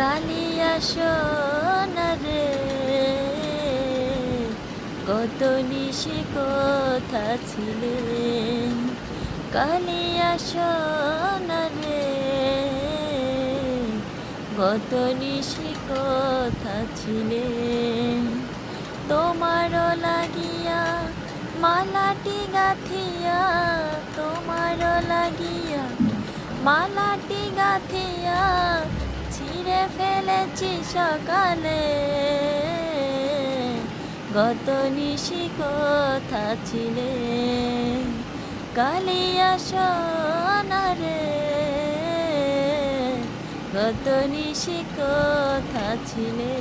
কালিয়া সোনারে কত নিশি কথা ছিলে, কালিয়া সোনারে কত নিশি কথা ছিলে। তোমারও লাগিয়া মালাটি গাথিয়া, তোমারও লাগিয়া মালাটি গাথিয়া ছিঁড়ে ফেলেছি সকালে। গত নিশি কথা ছিলে, কালিয়া সোনারে গত নিশি কথা ছিলে।